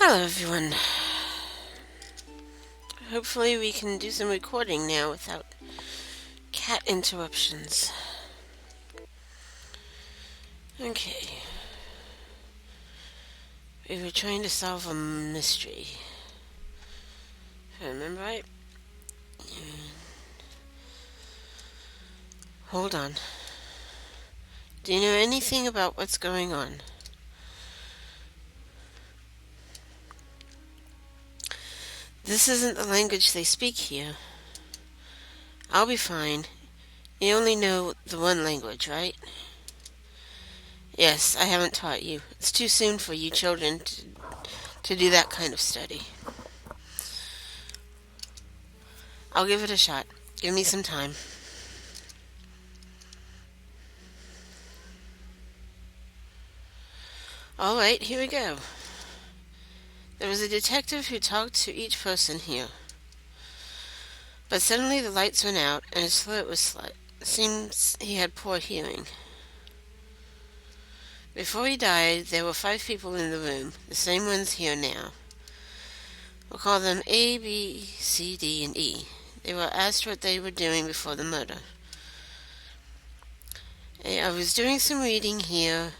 Hello, everyone. Hopefully, we can do some recording now without cat interruptions. Okay. We were trying to solve a mystery. If I remember right. Hold on. Do you know anything about what's going on? This isn't the language they speak here. I'll be fine. You only know the one language, right? Yes, I haven't taught you. It's too soon for you children to do that kind of study. I'll give it a shot. Give me some time. All right, here we go. There was a detective who talked to each person here. But suddenly the lights went out and his throat was slit. Seems he had poor hearing. Before he died, there were 5 people in the room, the same ones here now. We'll call them A, B, C, D, and E. They were asked what they were doing before the murder. I was doing some reading here,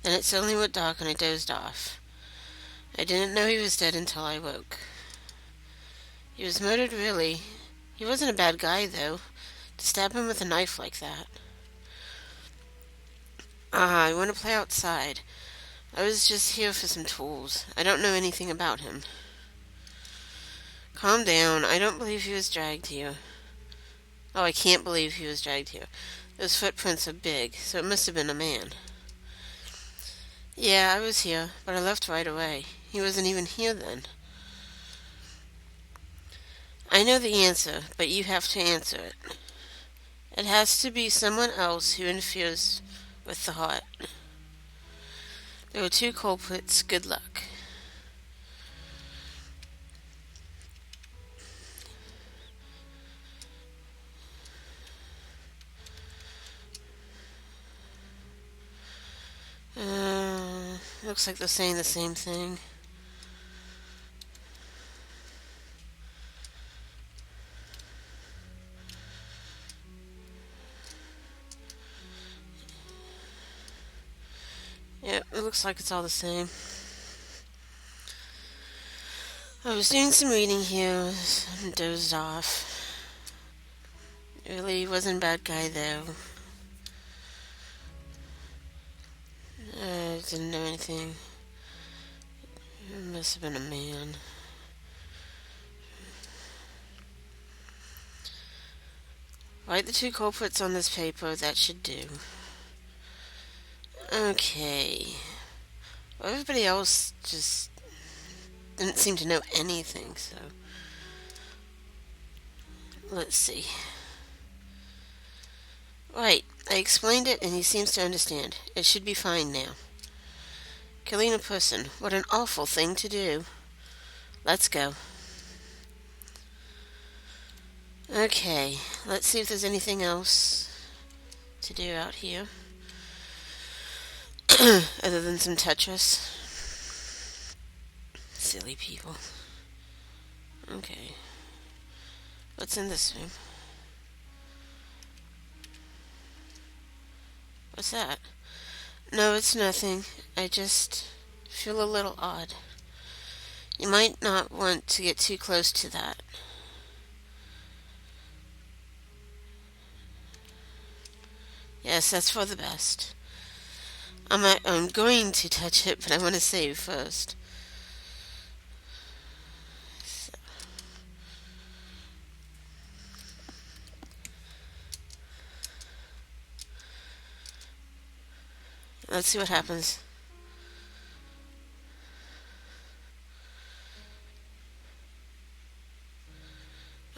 then it suddenly went dark and I dozed off. I didn't know he was dead until I woke. He was murdered, really. He wasn't a bad guy, though, to stab him with a knife like that. I want to play outside. I was just here for some tools. I don't know anything about him. Calm down. I don't believe he was dragged here. Oh, I can't believe he was dragged here. Those footprints are big, so it must have been a man. Yeah, I was here, but I left right away. He wasn't even here then. I know the answer, but you have to answer it. It has to be someone else who interferes with the heart. There were 2 culprits. Good luck. Looks like they're saying the same thing. Yep, it looks like it's all the same. I was doing some reading here and dozed off. Really wasn't a bad guy, though. I didn't know anything. It must have been a man. Write the 2 culprits on this paper. That should do. Okay. Well, everybody else just didn't seem to know anything, so let's see. Right, I explained it and he seems to understand. It should be fine now. Killing a person, what an awful thing to do. Let's go. Okay, let's see if there's anything else to do out here. Other than some Tetris. Silly people. Okay. What's in this room? What's that? No, it's nothing. I just feel a little odd. You might not want to get too close to that. Yes, that's for the best. I'm going to touch it, but I want to save first. So, let's see what happens.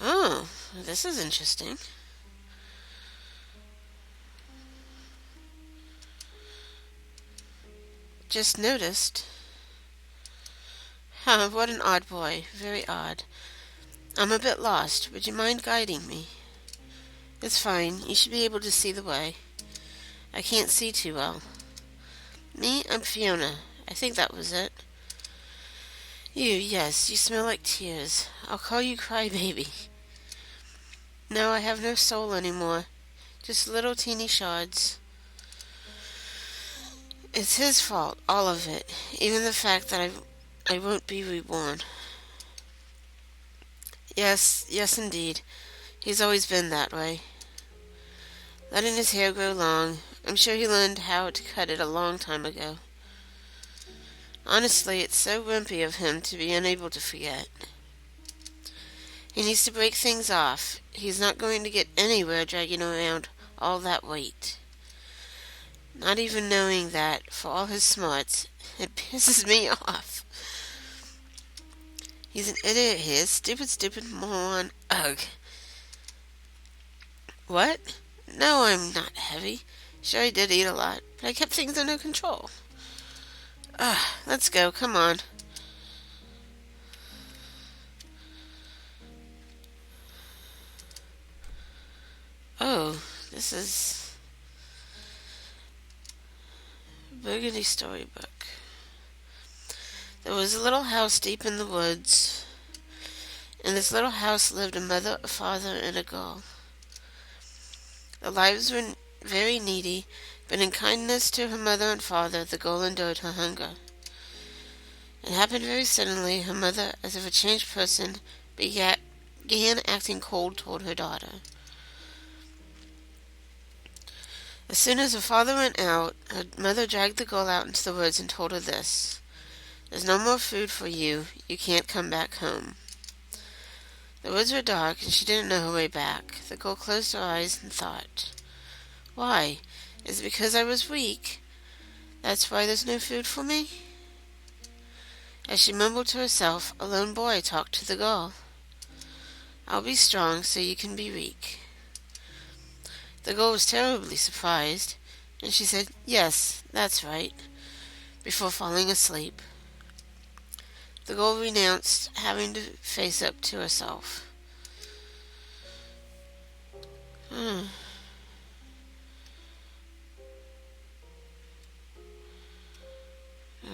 Oh, this is interesting. Just noticed. Huh, what an odd boy. Very odd. I'm a bit lost. Would you mind guiding me? It's fine. You should be able to see the way. I can't see too well. Me? I'm Fiona. I think that was it. Yes, you smell like tears. I'll call you Crybaby. No, I have no soul anymore. Just little teeny shards. It's his fault, all of it. Even the fact that I won't be reborn. Yes, indeed. He's always been that way. Letting his hair grow long. I'm sure he learned how to cut it a long time ago. Honestly, it's so wimpy of him to be unable to forget. He needs to break things off. He's not going to get anywhere dragging around all that weight. Not even knowing that, for all his smarts, it pisses me off. He's an idiot, he is. Stupid moron. Ugh. What? No, I'm not heavy. Sure, I did eat a lot, but I kept things under control. Ugh, let's go, come on. Oh, this is Burgundy storybook. There was a little house deep in the woods. In this little house lived a mother, a father, and a girl. Their lives were very needy, but in kindness to her mother and father, the girl endured her hunger. It happened very suddenly. Her mother, as if a changed person, began acting cold toward her daughter. As soon as her father went out, her mother dragged the girl out into the woods and told her this: "There's no more food for you. You can't come back home." The woods were dark, and she didn't know her way back. The girl closed her eyes and thought, "Why? Is it because I was weak? That's why there's no food for me?" As she mumbled to herself, a lone boy talked to the girl. "I'll be strong so you can be weak." The girl was terribly surprised, and she said, "Yes, that's right," before falling asleep. The girl renounced having to face up to herself.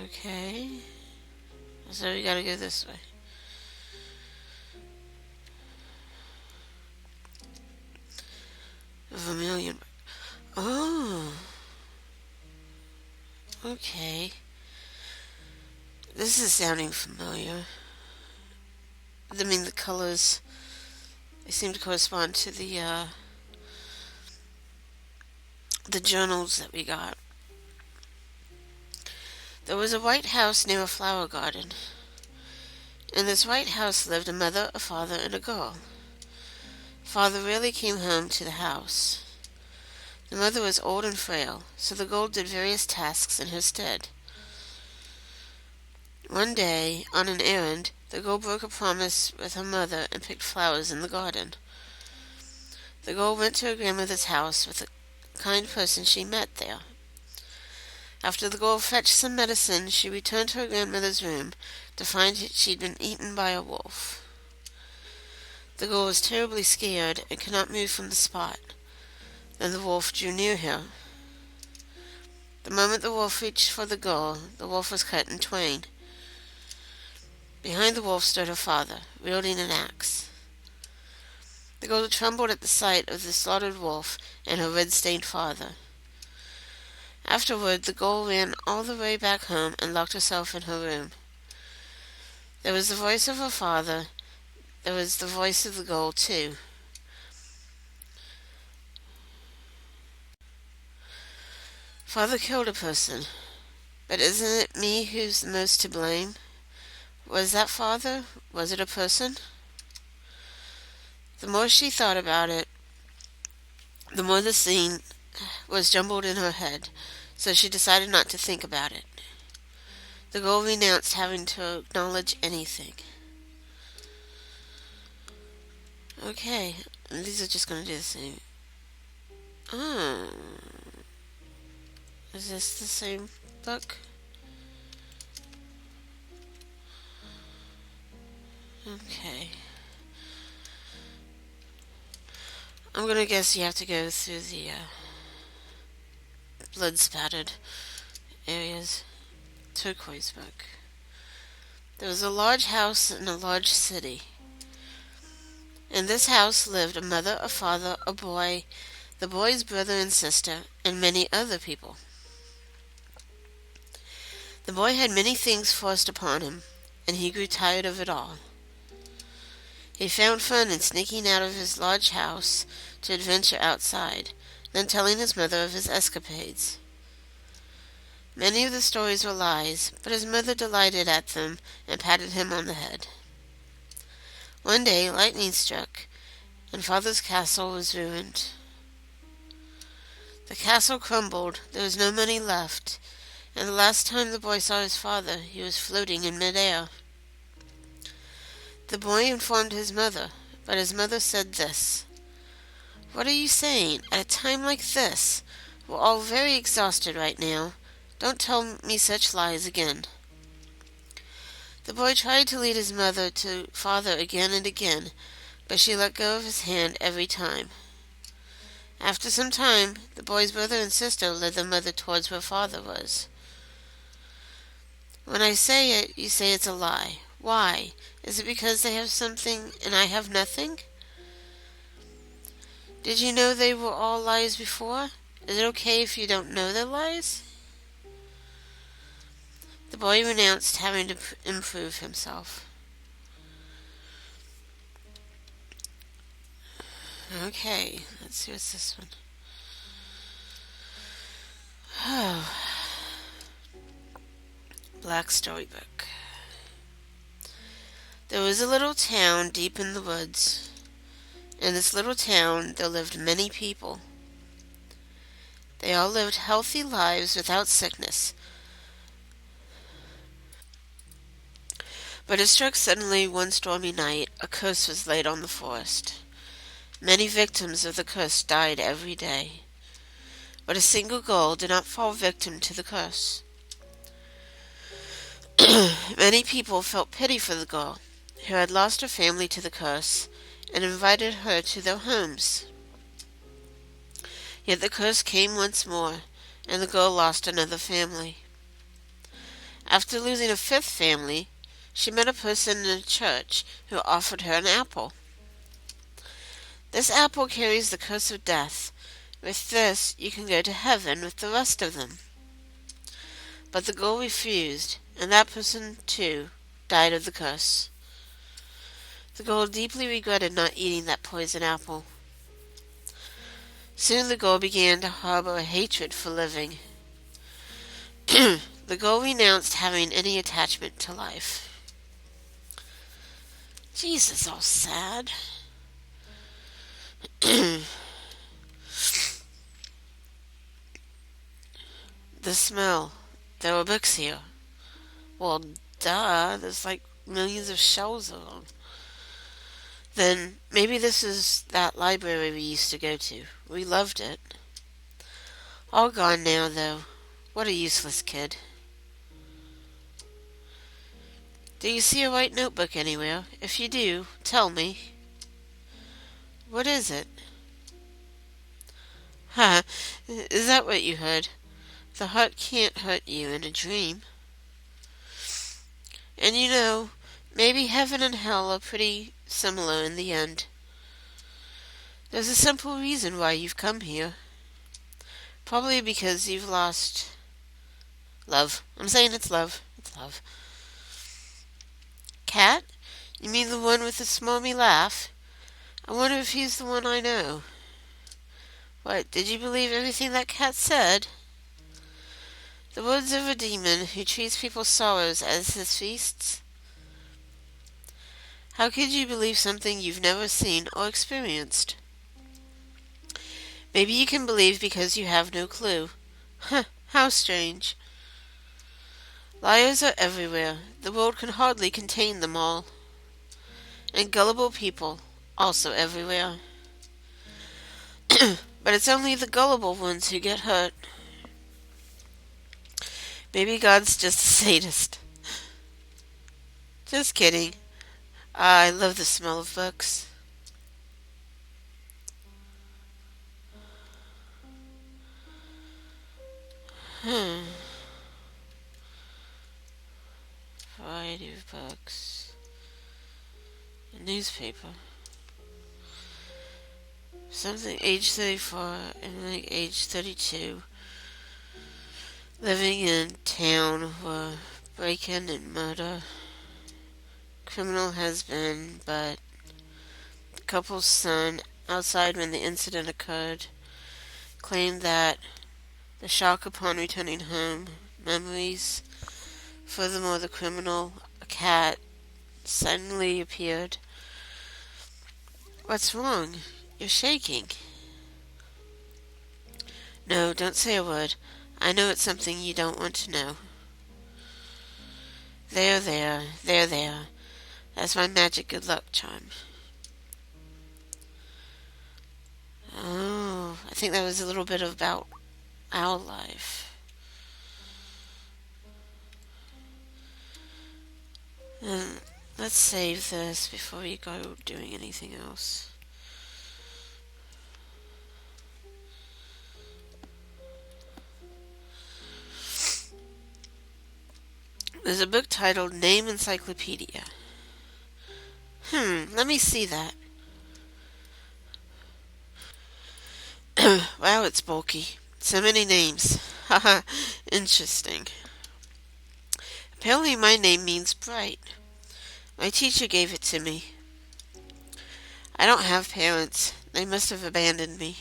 Okay. So we gotta go this way. Vermilion. Oh. Okay. This is sounding familiar. I mean, the colors, they seem to correspond to the journals that we got. There was a white house near a flower garden. In this white house lived a mother, a father, and a girl. Father rarely came home to the house. The mother was old and frail, so the girl did various tasks in her stead. One day, on an errand, the girl broke a promise with her mother and picked flowers in the garden. The girl went to her grandmother's house with a kind person she met there. After the girl fetched some medicine, she returned to her grandmother's room to find she'd been eaten by a wolf. The girl was terribly scared and could not move from the spot. Then the wolf drew near her. The moment the wolf reached for the girl, the wolf was cut in twain. Behind the wolf stood her father, wielding an axe. The girl trembled at the sight of the slaughtered wolf and her red-stained father. Afterward, the girl ran all the way back home and locked herself in her room. There was the voice of her father. There was the voice of the girl, too. Father killed a person, but isn't it me who's the most to blame? Was that father? Was it a person? The more she thought about it, the more the scene was jumbled in her head, so she decided not to think about it. The girl renounced having to acknowledge anything. Okay, these are just going to do the same. Oh. Is this the same book? Okay. I'm gonna guess you have to go through the blood-spattered areas. Turquoise book. There was a large house in a large city. In this house lived a mother, a father, a boy, the boy's brother and sister, and many other people. The boy had many things forced upon him, and he grew tired of it all. He found fun in sneaking out of his large house to adventure outside, then telling his mother of his escapades. Many of the stories were lies, but his mother delighted at them and patted him on the head. One day lightning struck, and father's castle was ruined. The castle crumbled, there was no money left, and the last time the boy saw his father, he was floating in midair. The boy informed his mother, but his mother said this: "What are you saying? At a time like this? We're all very exhausted right now. Don't tell me such lies again." The boy tried to lead his mother to father again and again, but she let go of his hand every time. After some time, the boy's brother and sister led the mother towards where father was. "When I say it, you say it's a lie. Why? Is it because they have something and I have nothing? Did you know they were all lies before? Is it okay if you don't know they're lies?" The boy renounced having to improve himself. Okay, let's see what's this one. Oh, Black Storybook. There was a little town deep in the woods. In this little town there lived many people. They all lived healthy lives without sickness. But it struck suddenly one stormy night. A curse was laid on the forest. Many victims of the curse died every day. But a single girl did not fall victim to the curse. Many people felt pity for the girl, who had lost her family to the curse, and invited her to their homes. Yet the curse came once more, and the girl lost another family. After losing a fifth family, she met a person in a church who offered her an apple. "This apple carries the curse of death. With this you can go to heaven with the rest of them." But the girl refused, and that person, too, died of the curse. The girl deeply regretted not eating that poison apple. Soon the girl began to harbor a hatred for living. The girl renounced having any attachment to life. Jesus, all sad. The smell. There were books here. Well, duh, there's like millions of shelves of them. Then maybe this is that library we used to go to. We loved it. All gone now, though. What a useless kid. Do you see a white notebook anywhere? If you do, tell me. What is it? Ha! Is that what you heard? The heart can't hurt you in a dream. And you know, maybe heaven and hell are pretty similar in the end. There's a simple reason why you've come here. Probably because you've lost love. I'm saying it's love. It's love. Cat? You mean the one with the smarmy laugh? I wonder if he's the one I know. What, did you believe everything that cat said? The words of a demon who treats people's sorrows as his feasts? How could you believe something you've never seen or experienced? Maybe you can believe because you have no clue. Huh, how strange. Liars are everywhere. The world can hardly contain them all. And gullible people, also everywhere. But it's only the gullible ones who get hurt. Maybe God's just a sadist. Just kidding. I love the smell of books. Freud. variety of books. A newspaper. Something age 34 and like age 32. Living in town were break-in and murder. Criminal has been, but the couple's son, outside when the incident occurred, claimed that the shock upon returning home, memories. Furthermore, the criminal, a cat, suddenly appeared. What's wrong? You're shaking. No, don't say a word. I know it's something you don't want to know. There. That's my magic good luck charm. Oh, I think that was a little bit about our life. Let's save this before we go doing anything else. There's a book titled Name Encyclopedia. Let me see that. Wow, it's bulky. So many names. Haha, interesting. Apparently my name means bright. My teacher gave it to me. I don't have parents. They must have abandoned me.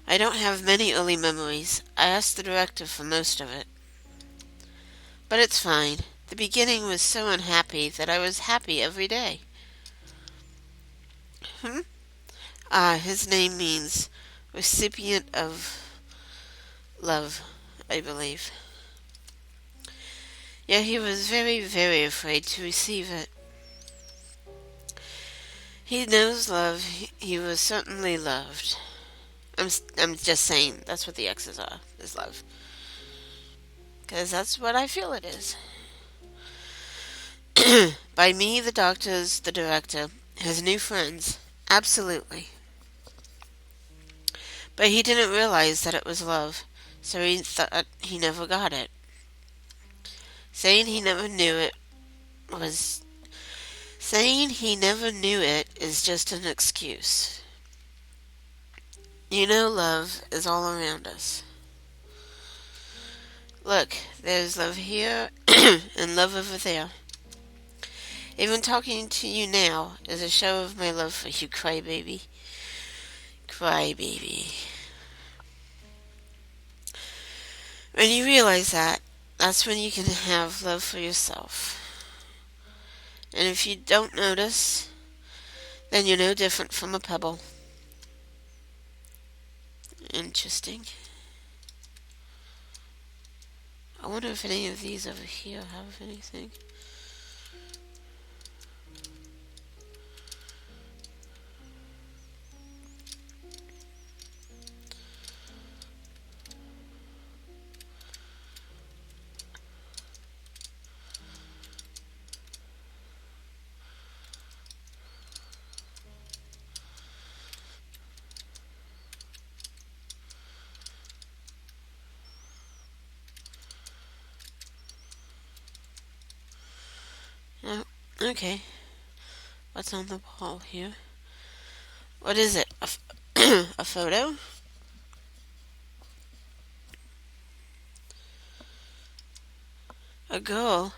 I don't have many early memories. I asked the director for most of it. But it's fine. The beginning was so unhappy that I was happy every day. His name means recipient of love, I believe. Yeah, he was very, very afraid to receive it. He knows love. He was certainly loved. I'm just saying, that's what the X's are, is love. Because that's what I feel it is. By me, the doctors, the director, his new friends. Absolutely. But he didn't realize that it was love, so he thought he never got it. Saying he never knew it is just an excuse. You know love is all around us. Look, there's love here and love over there. Even talking to you now is a show of my love for you, crybaby. Crybaby. When you realize that, that's when you can have love for yourself. And if you don't notice, then you're no different from a pebble. Interesting. I wonder if any of these over here have anything. No. Okay. What's on the wall here? What is it? A photo? A girl?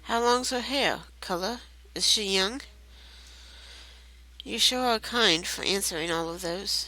How long's her hair? Color? Is she young? You sure are kind for answering all of those.